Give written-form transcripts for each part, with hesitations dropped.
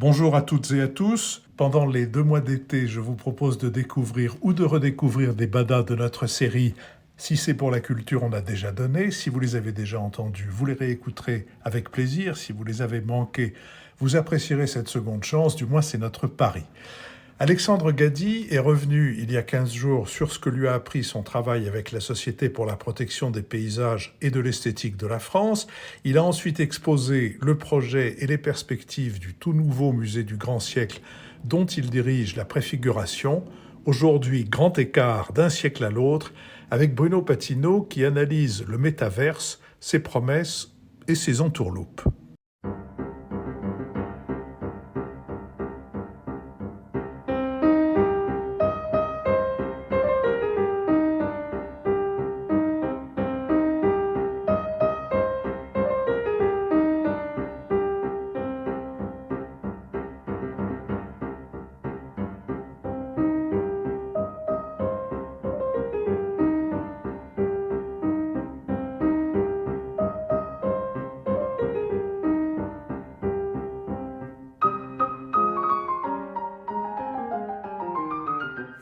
Bonjour à toutes et à tous. Pendant les 2 mois d'été, je vous propose de découvrir ou de redécouvrir des badas de notre série. Si c'est pour la culture, on a déjà donné. Si vous les avez déjà entendus, vous les réécouterez avec plaisir. Si vous les avez manqués, vous apprécierez cette seconde chance. Du moins, c'est notre pari. Alexandre Gady est revenu il y a 15 jours sur ce que lui a appris son travail avec la Société pour la protection des paysages et de l'esthétique de la France. Il a ensuite exposé le projet et les perspectives du tout nouveau musée du grand siècle dont il dirige la préfiguration. Aujourd'hui, grand écart d'un siècle à l'autre, avec Bruno Patinaud qui analyse le métaverse, ses promesses et ses entourloupes.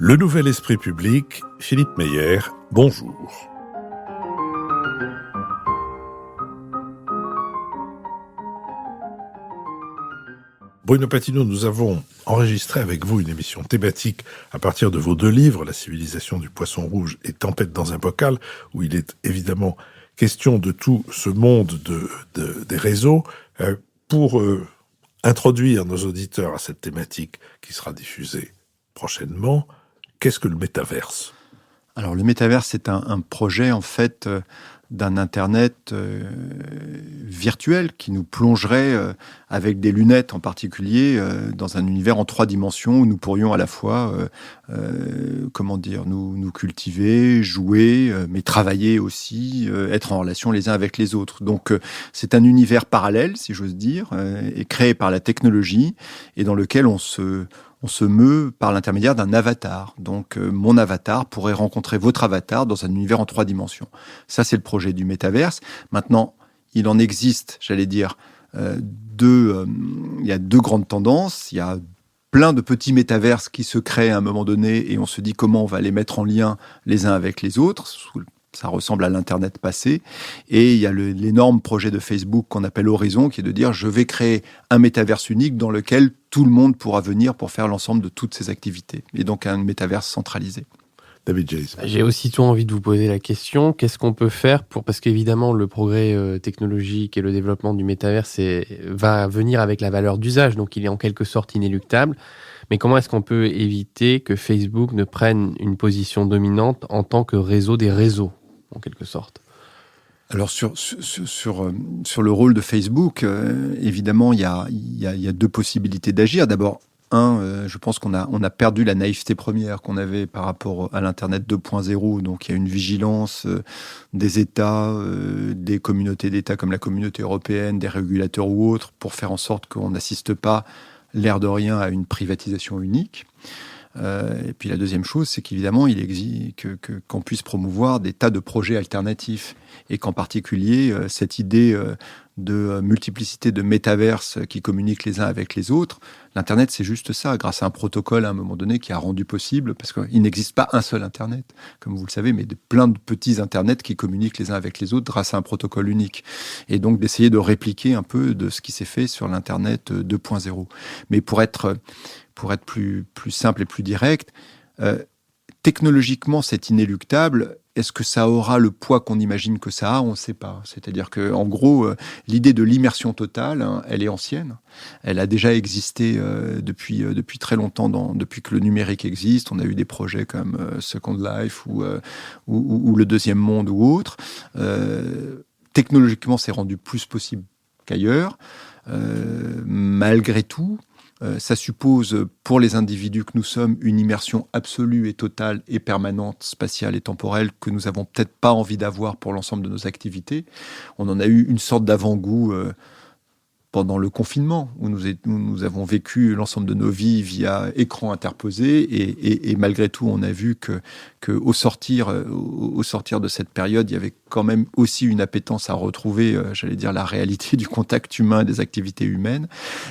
Le nouvel esprit public, Philippe Meyer, bonjour. Bruno Patinaud, nous avons enregistré avec vous une émission thématique à partir de vos 2 livres, La civilisation du poisson rouge et Tempête dans un bocal, où il est évidemment question de tout ce monde des réseaux. Pour introduire nos auditeurs à cette thématique qui sera diffusée prochainement, qu'est-ce que le métaverse ? Alors le métaverse, c'est un projet en fait d'un Internet virtuel qui nous plongerait avec des lunettes en particulier dans un univers en 3 dimensions où nous pourrions à la fois nous cultiver, jouer, mais travailler aussi, être en relation les uns avec les autres. Donc c'est un univers parallèle, si j'ose dire, et créé par la technologie et dans lequel on se meut par l'intermédiaire d'un avatar. Donc, mon avatar pourrait rencontrer votre avatar dans un univers en 3 dimensions. Ça, c'est le projet du métaverse. Maintenant, il en existe, j'allais dire, il y a 2 grandes tendances. Il y a plein de petits métaverses qui se créent à un moment donné et on se dit comment on va les mettre en lien les uns avec les autres. Ça ressemble à l'Internet passé. Et il y a l'énorme projet de Facebook qu'on appelle Horizon, qui est de dire je vais créer un métaverse unique dans lequel tout le monde pourra venir pour faire l'ensemble de toutes ces activités. Et donc un métaverse centralisé. David Jays. J'ai aussitôt envie de vous poser la question, qu'est-ce qu'on peut faire parce qu'évidemment le progrès technologique et le développement du métaverse va venir avec la valeur d'usage, donc il est en quelque sorte inéluctable. Mais comment est-ce qu'on peut éviter que Facebook ne prenne une position dominante en tant que réseau des réseaux, en quelque sorte ? Alors sur le rôle de Facebook, évidemment, il y a 2 possibilités d'agir. D'abord, je pense qu'on a perdu la naïveté première qu'on avait par rapport à l'Internet 2.0. Donc il y a une vigilance des États, des communautés d'États comme la communauté européenne, des régulateurs ou autres, pour faire en sorte qu'on n'assiste pas, l'air de rien, à une privatisation unique. Et puis la deuxième chose, c'est qu'évidemment, il existe qu'on puisse promouvoir des tas de projets alternatifs et qu'en particulier, cette idée de multiplicité de métaverses qui communiquent les uns avec les autres, l'Internet, c'est juste ça, grâce à un protocole à un moment donné qui a rendu possible, parce qu'il n'existe pas un seul Internet, comme vous le savez, mais plein de petits Internets qui communiquent les uns avec les autres grâce à un protocole unique. Et donc d'essayer de répliquer un peu de ce qui s'est fait sur l'Internet 2.0. Mais pour être plus simple et plus direct, technologiquement, c'est inéluctable. Est-ce que ça aura le poids qu'on imagine que ça a ? On ne sait pas. C'est-à-dire qu'en gros, l'idée de l'immersion totale, elle est ancienne. Elle a déjà existé depuis très longtemps, depuis que le numérique existe. On a eu des projets comme Second Life ou le Deuxième Monde ou autre. Technologiquement, c'est rendu plus possible qu'ailleurs. Malgré tout, ça suppose, pour les individus que nous sommes, une immersion absolue et totale et permanente, spatiale et temporelle, que nous n'avons peut-être pas envie d'avoir pour l'ensemble de nos activités. On en a eu une sorte d'avant-goût pendant le confinement, où nous avons vécu l'ensemble de nos vies via écran interposé, et malgré tout, on a vu que au sortir de cette période, il y avait quand même aussi une appétence à retrouver, j'allais dire, la réalité du contact humain, des activités humaines.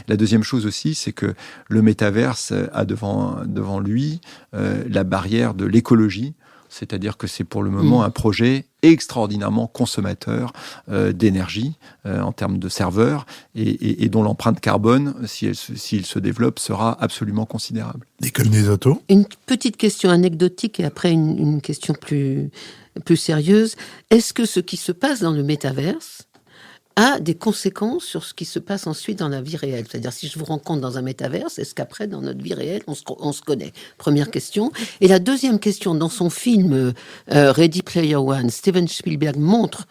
La deuxième chose aussi, c'est que le métaverse a devant lui la barrière de l'écologie. C'est-à-dire que c'est pour le moment un projet extraordinairement consommateur d'énergie en termes de serveurs et dont l'empreinte carbone, s'il se développe, sera absolument considérable. Nicole Nisotto. Une petite question anecdotique et après une question plus sérieuse. Est-ce que ce qui se passe dans le métaverse a des conséquences sur ce qui se passe ensuite dans la vie réelle? C'est-à-dire, si je vous rencontre dans un métaverse, est-ce qu'après, dans notre vie réelle, on se connaît? Première question. Et la deuxième question, dans son film Ready Player One, Steven Spielberg montre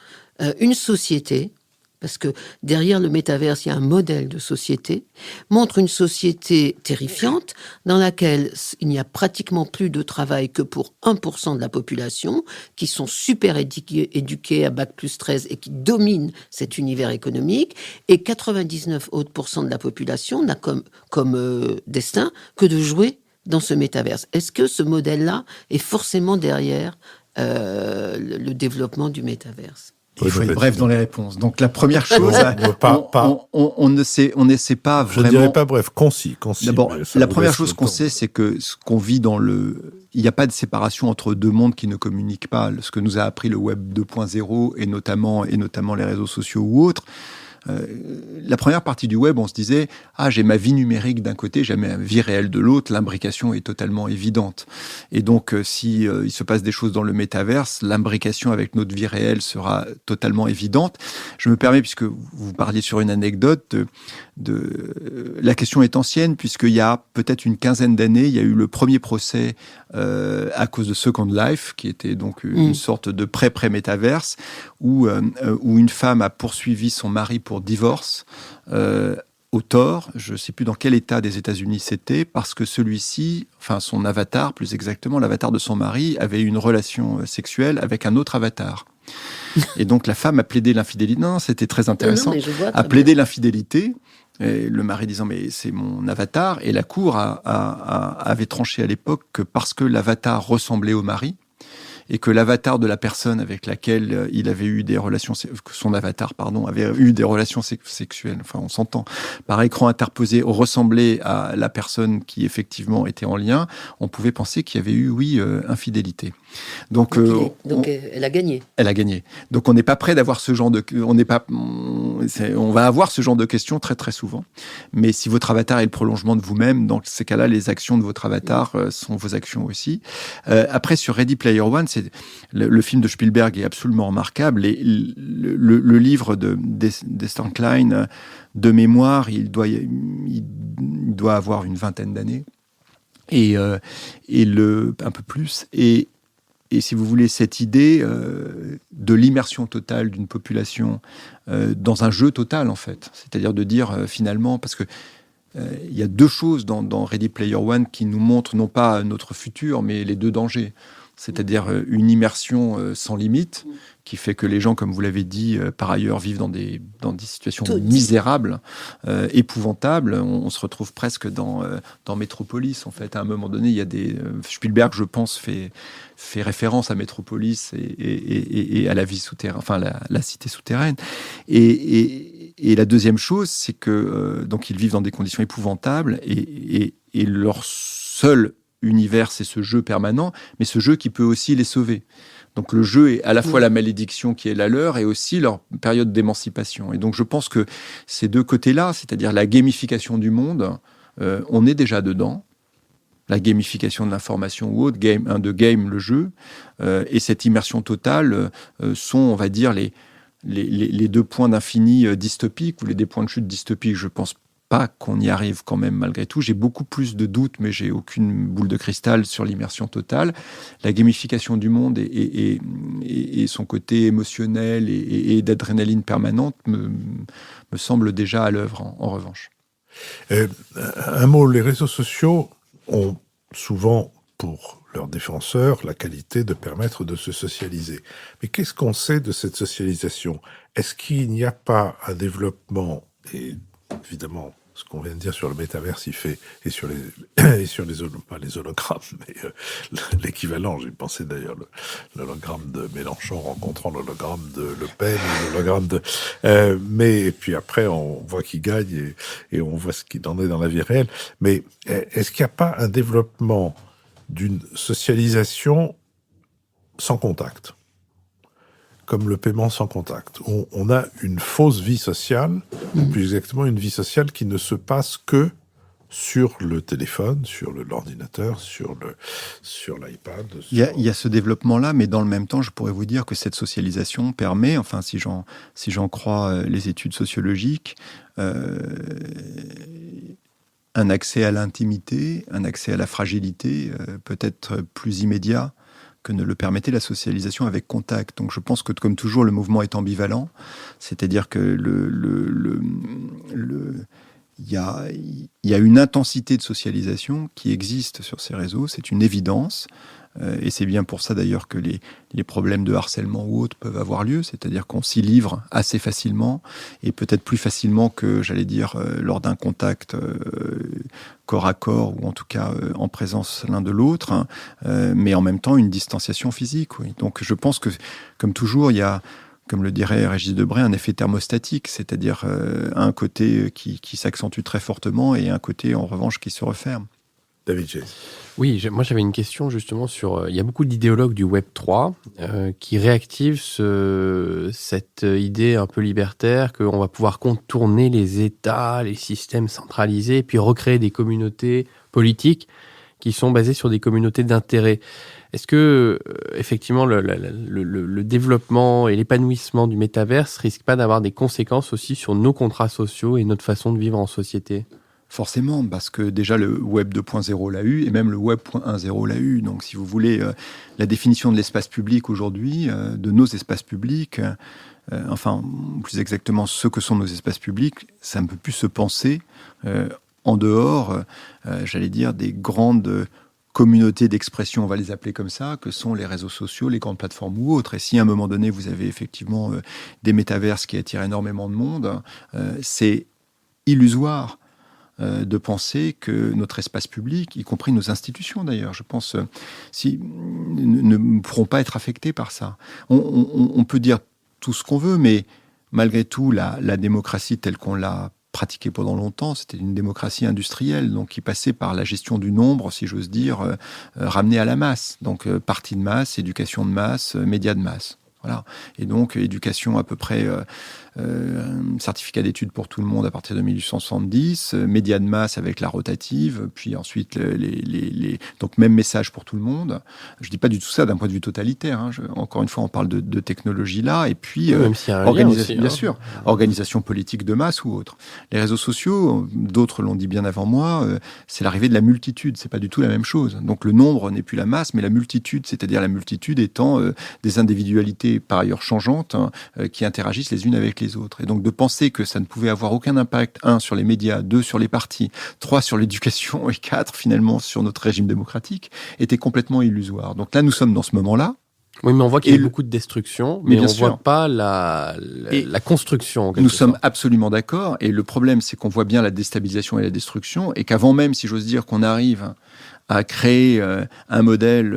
une société, parce que derrière le métaverse, il y a un modèle de société, montre une société terrifiante dans laquelle il n'y a pratiquement plus de travail que pour 1% de la population, qui sont super éduqués à Bac+13 et qui dominent cet univers économique, et 99 autres % de la population n'a comme destin que de jouer dans ce métaverse. Est-ce que ce modèle-là est forcément derrière le développement du métaverse? Il faut être bref dans les réponses. Donc la première chose, on ne sait pas vraiment. Je ne dirais pas bref, concis. D'abord, la première chose qu'on sait, c'est que ce qu'on vit il n'y a pas de séparation entre deux mondes qui ne communiquent pas. Ce que nous a appris le Web 2.0 et notamment les réseaux sociaux ou autres. La première partie du web, on se disait j'ai ma vie numérique d'un côté, j'ai ma vie réelle de l'autre. L'imbrication est totalement évidente. Et donc, si il se passe des choses dans le métaverse, l'imbrication avec notre vie réelle sera totalement évidente. Je me permets, puisque vous parliez sur une anecdote, la question est ancienne, puisqu'il y a peut-être une quinzaine d'années, il y a eu le premier procès à cause de Second Life, qui était donc une sorte de pré-métaverse, où une femme a poursuivi son mari pour divorce au tort. Je ne sais plus dans quel état des États-Unis c'était, parce que celui-ci, enfin son avatar, plus exactement l'avatar de son mari, avait eu une relation sexuelle avec un autre avatar. Et donc la femme a plaidé l'infidélité. Non, c'était très intéressant. A plaidé l'infidélité. Et le mari disant mais c'est mon avatar, et la cour avait tranché à l'époque que parce que l'avatar ressemblait au mari et que l'avatar de la personne avec laquelle il avait eu des relations, son avatar avait eu des relations sexuelles, enfin on s'entend, par écran interposé, ressemblait à la personne qui effectivement était en lien, on pouvait penser qu'il y avait eu infidélité. Donc elle a gagné. Elle a gagné. Donc on n'est pas prêt d'avoir ce genre de, on va avoir ce genre de questions très très souvent. Mais si votre avatar est le prolongement de vous-même, dans ces cas-là, les actions de votre avatar sont vos actions aussi. Après, sur Ready Player One, le film de Spielberg est absolument remarquable. Et le livre d'Esther Klein, de mémoire, il doit avoir une vingtaine d'années. Et un peu plus. Et si vous voulez, cette idée de l'immersion totale d'une population dans un jeu total, en fait. C'est-à-dire de dire, finalement, parce que il y a deux choses dans Ready Player One qui nous montrent non pas notre futur, mais les deux dangers. C'est-à-dire une immersion sans limite, qui fait que les gens, comme vous l'avez dit, par ailleurs, vivent dans des situations misérables, épouvantables. On se retrouve presque dans Metropolis, en fait. À un moment donné, il y a Spielberg, je pense, fait référence à Metropolis et à la vie souterraine, enfin la cité souterraine. Et la deuxième chose, c'est que donc ils vivent dans des conditions épouvantables et leur seul univers, c'est ce jeu permanent, mais ce jeu qui peut aussi les sauver. Donc le jeu est à la fois la malédiction qui est la leur et aussi leur période d'émancipation. Et donc je pense que ces deux côtés-là, c'est-à-dire la gamification du monde, on est déjà dedans. La gamification de l'information ou autre, le jeu, et cette immersion totale sont, on va dire, les deux points d'infini dystopiques ou les deux points de chute dystopiques. Je pense pas qu'on y arrive quand même malgré tout. J'ai beaucoup plus de doutes, mais j'ai aucune boule de cristal sur l'immersion totale. La gamification du monde et son côté émotionnel et d'adrénaline permanente me semble déjà à l'œuvre, en revanche. Un mot, les réseaux sociaux ont souvent, pour leurs défenseurs, la qualité de permettre de se socialiser. Mais qu'est-ce qu'on sait de cette socialisation? Est-ce qu'il n'y a pas un développement évidemment, ce qu'on vient de dire sur le métaverse, il fait, et sur les pas les hologrammes, mais l'équivalent, j'ai pensé d'ailleurs, l'hologramme de Mélenchon rencontrant l'hologramme de Le Pen, l'hologramme de, mais, puis après, on voit qui gagne et on voit ce qu'il en est dans la vie réelle. Mais est-ce qu'il n'y a pas un développement d'une socialisation sans contact, comme le paiement sans contact? On a une fausse vie sociale, ou plus exactement une vie sociale qui ne se passe que sur le téléphone, sur l'ordinateur, sur l'iPad. Il y a ce développement-là, mais dans le même temps, je pourrais vous dire que cette socialisation permet, enfin, si j'en crois les études sociologiques, un accès à l'intimité, un accès à la fragilité, peut-être plus immédiat que ne le permettait la socialisation avec contact. Donc je pense que, comme toujours, le mouvement est ambivalent, c'est-à-dire que il y a une intensité de socialisation qui existe sur ces réseaux, c'est une évidence, et c'est bien pour ça d'ailleurs que les problèmes de harcèlement ou autres peuvent avoir lieu, c'est-à-dire qu'on s'y livre assez facilement, et peut-être plus facilement que, j'allais dire, lors d'un contact corps à corps, ou en tout cas en présence l'un de l'autre, hein, mais en même temps une distanciation physique. Oui. Donc je pense que, comme toujours, il y a, comme le dirait Régis Debray, un effet thermostatique, c'est-à-dire un côté qui s'accentue très fortement et un côté, en revanche, qui se referme. David Chase. Oui, moi j'avais une question justement sur... il y a beaucoup d'idéologues du Web 3 qui réactivent cette idée un peu libertaire qu'on va pouvoir contourner les États, les systèmes centralisés, et puis recréer des communautés politiques qui sont basées sur des communautés d'intérêt. Est-ce que, effectivement, le développement et l'épanouissement du métaverse risque pas d'avoir des conséquences aussi sur nos contrats sociaux et notre façon de vivre en société ? Forcément, parce que déjà le Web 2.0 l'a eu, et même le Web 1.0 l'a eu. Donc, si vous voulez, la définition de l'espace public aujourd'hui, de nos espaces publics, enfin, plus exactement, ce que sont nos espaces publics, ça ne peut plus se penser en dehors, j'allais dire, des grandes communautés d'expression, on va les appeler comme ça, que sont les réseaux sociaux, les grandes plateformes ou autres. Et si à un moment donné, vous avez effectivement des métaverses qui attirent énormément de monde, c'est illusoire de penser que notre espace public, y compris nos institutions d'ailleurs, je pense, ne pourront pas être affectés par ça. On peut dire tout ce qu'on veut, mais malgré tout, la démocratie telle qu'on l'a pratiquée pendant longtemps, c'était une démocratie industrielle, donc qui passait par la gestion du nombre, si j'ose dire, ramenée à la masse. Donc parti de masse, éducation de masse, médias de masse. Voilà. Et donc, éducation à peu près, certificat d'études pour tout le monde à partir de 1870, médias de masse avec la rotative, puis ensuite, donc même message pour tout le monde. Je ne dis pas du tout ça d'un point de vue totalitaire. Hein. Encore une fois, on parle de technologie là, et puis même s'il y a un lien aussi, bien sûr, organisation politique de masse ou autre. Les réseaux sociaux, d'autres l'ont dit bien avant moi, c'est l'arrivée de la multitude. C'est pas du tout la même chose. Donc le nombre n'est plus la masse, mais la multitude, c'est-à-dire la multitude étant des individualités par ailleurs changeantes, hein, qui interagissent les unes avec les autres. Et donc de penser que ça ne pouvait avoir aucun impact, 1, sur les médias, 2, sur les partis, 3, sur l'éducation, et 4, finalement, sur notre régime démocratique, était complètement illusoire. Donc là, nous sommes dans ce moment-là. Oui, mais on voit qu'il y a beaucoup de destruction, mais on ne voit pas la construction. Nous sommes absolument d'accord, et le problème, c'est qu'on voit bien la déstabilisation et la destruction, et qu'avant même, si j'ose dire, qu'on arrive à créer un modèle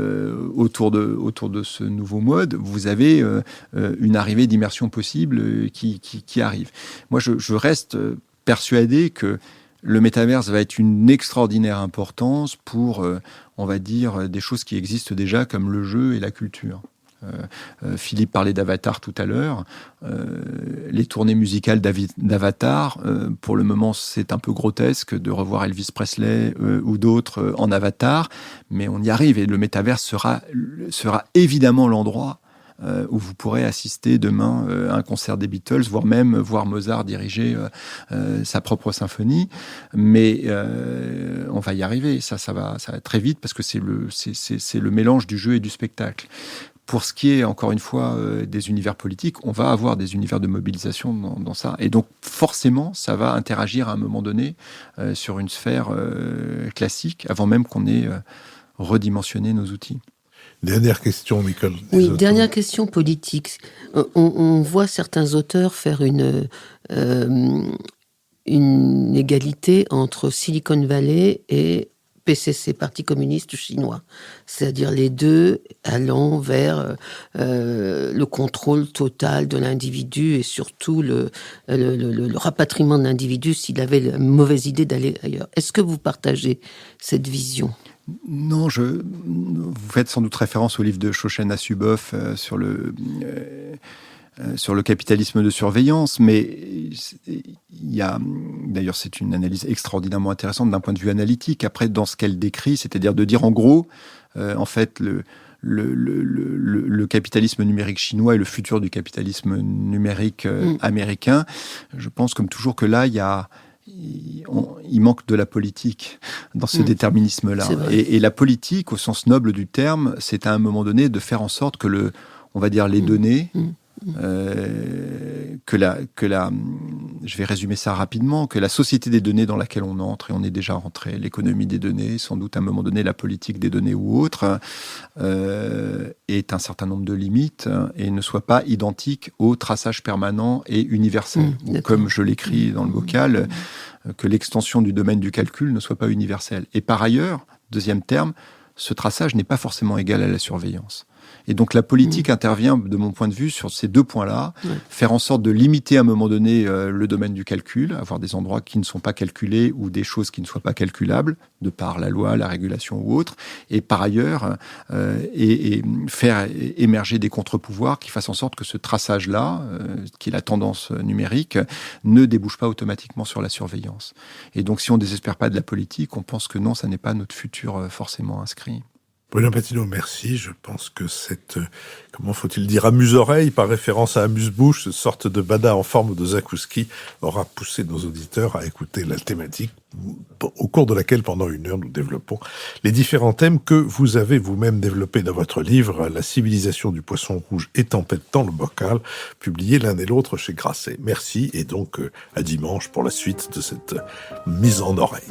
autour de ce nouveau mode, vous avez une arrivée d'immersion possible qui arrive. Moi, je reste persuadé que le métaverse va être une extraordinaire importance pour, on va dire, des choses qui existent déjà comme le jeu et la culture. Philippe parlait d'Avatar tout à l'heure. Les tournées musicales d'Avatar, pour le moment, c'est un peu grotesque de revoir Elvis Presley ou d'autres en Avatar, mais on y arrive et le métaverse sera évidemment l'endroit où vous pourrez assister demain à un concert des Beatles, voire même voir Mozart diriger sa propre symphonie. Mais on va y arriver. Ça va très vite parce que c'est le mélange du jeu et du spectacle. Pour ce qui est, encore une fois, des univers politiques, on va avoir des univers de mobilisation dans ça. Et donc, forcément, ça va interagir à un moment donné sur une sphère classique, avant même qu'on ait redimensionné nos outils. Dernière question, Nicole. Oui, dernière question politique. On voit certains auteurs faire une égalité entre Silicon Valley et PCC, Parti communiste chinois. C'est-à-dire les deux allant vers le contrôle total de l'individu et surtout le rapatriement de l'individu s'il avait la mauvaise idée d'aller ailleurs. Est-ce que vous partagez cette vision ? Non, vous faites sans doute référence au livre de Shoshana Zuboff sur le capitalisme de surveillance, mais d'ailleurs c'est une analyse extraordinairement intéressante d'un point de vue analytique. Après, dans ce qu'elle décrit, c'est-à-dire de dire en gros, en fait, le capitalisme numérique chinois et le futur du capitalisme numérique américain, je pense comme toujours que là, il manque de la politique dans ce déterminisme-là. Et la politique, au sens noble du terme, c'est à un moment donné de faire en sorte que on va dire les données, je vais résumer ça rapidement, que la société des données dans laquelle on entre, et on est déjà rentré, l'économie des données, sans doute à un moment donné la politique des données ou autre, ait un certain nombre de limites et ne soit pas identique au traçage permanent et universel. Ou comme je l'écris dans le bocal, que l'extension du domaine du calcul ne soit pas universelle. Et par ailleurs, deuxième terme, ce traçage n'est pas forcément égal à la surveillance. Et donc la politique intervient, de mon point de vue, sur ces deux points-là, faire en sorte de limiter à un moment donné le domaine du calcul, avoir des endroits qui ne sont pas calculés ou des choses qui ne soient pas calculables, de par la loi, la régulation ou autre, et par ailleurs, et faire émerger des contre-pouvoirs qui fassent en sorte que ce traçage-là, qui est la tendance numérique, ne débouche pas automatiquement sur la surveillance. Et donc si on ne désespère pas de la politique, on pense que non, ça n'est pas notre futur forcément inscrit. Bruno Patino, merci. Je pense que cette, comment faut-il dire, amuse-oreille, par référence à amuse-bouche, cette sorte de bada en forme de zakouski, aura poussé nos auditeurs à écouter la thématique au cours de laquelle, pendant 1 heure, nous développons les différents thèmes que vous avez vous-même développés dans votre livre « La civilisation du poisson rouge et tempête dans le bocal », publié l'un et l'autre chez Grasset. Merci et donc à dimanche pour la suite de cette mise en oreille.